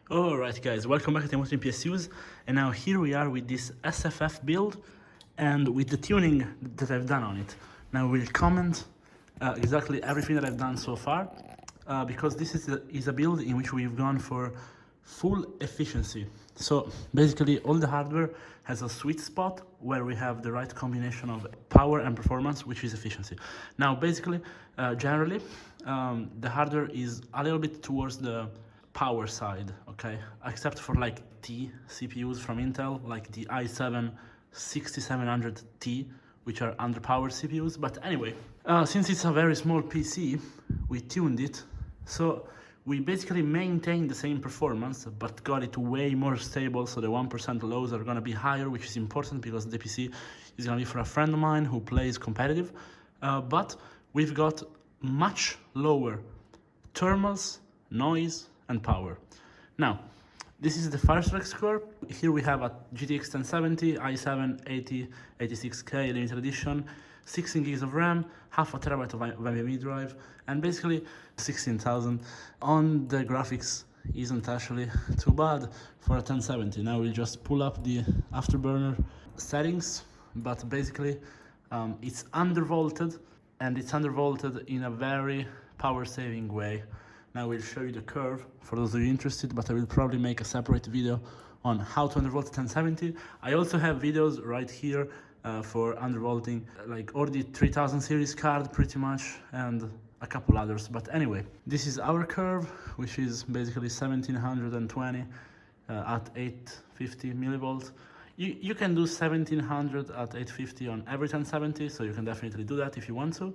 Alright guys, welcome back to ImWateringPSUs, and now here we are with this SFF build and with the tuning that I've done on it. Now we'll comment exactly everything that I've done so far because this is a build in which we've gone for full efficiency. So basically all the hardware has a sweet spot where we have the right combination of power and performance, which is efficiency. Now basically, generally, the hardware is a little bit towards the power side, okay, except for like T CPUs from Intel, like the i7 6700T, which are underpowered CPUs. But anyway, since it's a very small PC, we tuned it, so we basically maintained the same performance, but got it way more stable, so the 1% lows are gonna be higher, which is important because the PC is gonna be for a friend of mine who plays competitive, but we've got much lower thermals, noise, and power. Now, this is the Firestrike score. Here we have a GTX 1070, i7 8086K limited edition, 16 gigs of RAM, half a terabyte of NVMe drive, and basically 16,000. On the graphics isn't actually too bad for a 1070. Now we'll just pull up the Afterburner settings, but basically it's undervolted, and it's undervolted in a very power saving way. Now we'll show you the curve for those of you interested, but I will probably make a separate video on how to undervolt 1070. I also have videos right here for undervolting like or the 3000 series card pretty much, and a couple others. But anyway, this is our curve, which is basically 1720 at 850 millivolts. You can do 1700 at 850 on every 1070, so you can definitely do that if you want to.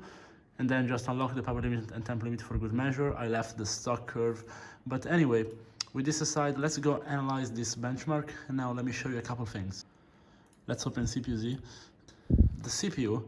And then just unlock the power limit and temp limit for good measure. I left the stock curve. But anyway, with this aside, let's go analyze this benchmark. And now let me show you a couple things. Let's open CPU-Z. The CPU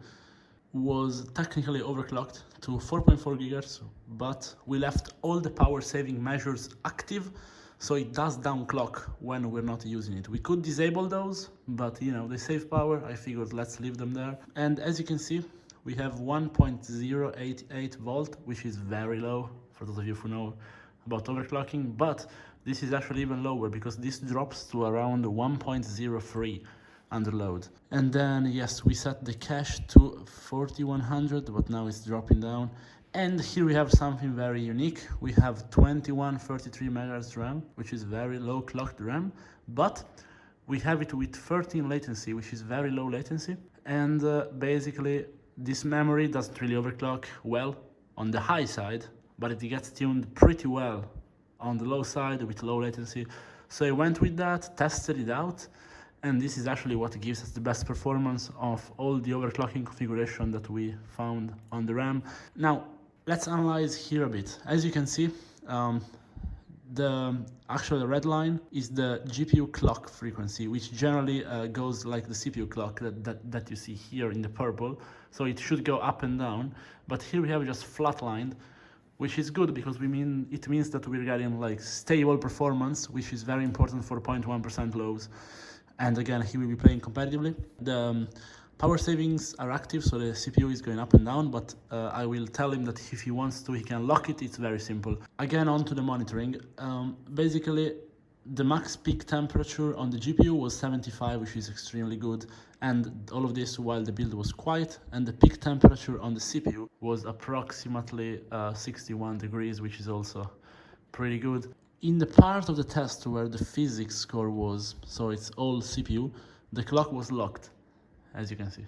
was technically overclocked to 4.4 gigahertz, but we left all the power saving measures active, so it does downclock when we're not using it. We could disable those, but you know, they save power. I figured let's leave them there. And as you can see, we have 1.088 volt, which is very low for those of you who know about overclocking, but this is actually even lower because this drops to around 1.03 under load. And then yes, we set the cache to 4100, but now it's dropping down. And here we have something very unique. We have 2133 megahertz RAM, which is very low clocked RAM, but we have it with 13 latency, which is very low latency. And basically this memory doesn't really overclock well on the high side, but it gets tuned pretty well on the low side with low latency. So I went with that, tested it out, and this is actually what gives us the best performance of all the overclocking configuration that we found on the RAM. Now, let's analyze here a bit. As you can see, the actual red line is the GPU clock frequency, which generally goes like the CPU clock that you see here in the purple. So it should go up and down, but here we have just flatlined, which is good because it means that we're getting like stable performance, which is very important for 0.1% lows. And again, he will be playing competitively. The power savings are active, so the CPU is going up and down, but I will tell him that if he wants to, he can lock it. It's very simple. Again, on to the monitoring. Basically, the max peak temperature on the GPU was 75, which is extremely good. And all of this while the build was quiet. And the peak temperature on the CPU was approximately 61 degrees, which is also pretty good. In the part of the test where the physics score was, so it's all CPU, the clock was locked, as you can see,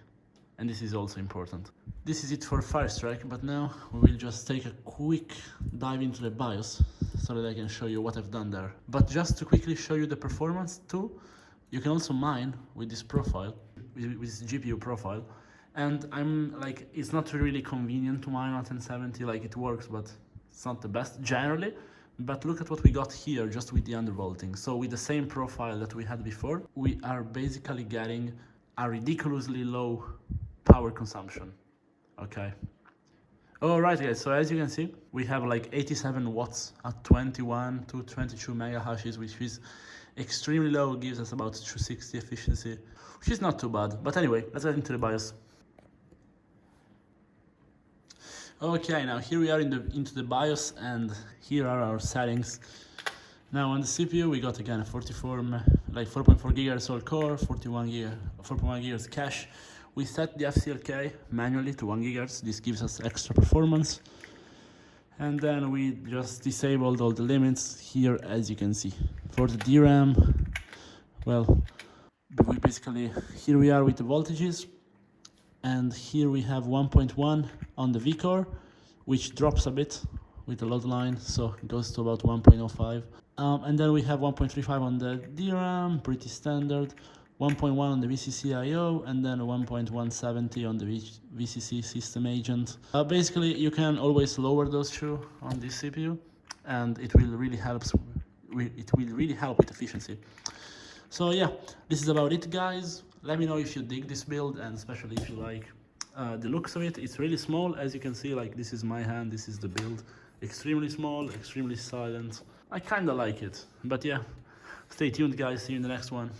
and this is also important. This is it for Firestrike, but now we will just take a quick dive into the BIOS so that I can show you what I've done there. But just to quickly show you the performance too, you can also mine with this profile, with this GPU profile, and I'm like, it's not really convenient to mine on 1070, like it works, but it's not the best generally. But look at what we got here just with the undervolting. So with the same profile that we had before, we are basically getting a ridiculously low power consumption. Okay. Alright guys, so as you can see, we have like 87 watts at 21 to 22 mega hashes, which is extremely low, gives us about 260 efficiency, which is not too bad. But anyway, let's get into the BIOS. Okay, now here we are into the BIOS, and here are our settings. Now on the CPU we got again a 4.4 GHz all core, 4.1 GHz cache. We set the FCLK manually to 1 GHz. This gives us extra performance. And then we just disabled all the limits here, as you can see. For the DRAM, well, we basically, here we are with the voltages. And here we have 1.1 on the vCore, which drops a bit with the load line, so it goes to about 1.05. And then we have 1.35 on the DRAM, pretty standard. 1.1 on the VCC I/O, and then 1.170 on the VCC system agent. Basically, you can always lower those two on this CPU, and it will really help with efficiency. So yeah, this is about it, guys. Let me know if you dig this build, and especially if you like the looks of it. It's really small, as you can see. Like, this is my hand, this is the build. Extremely small, extremely silent. I kind of like it, but yeah, stay tuned, guys. See you in the next one.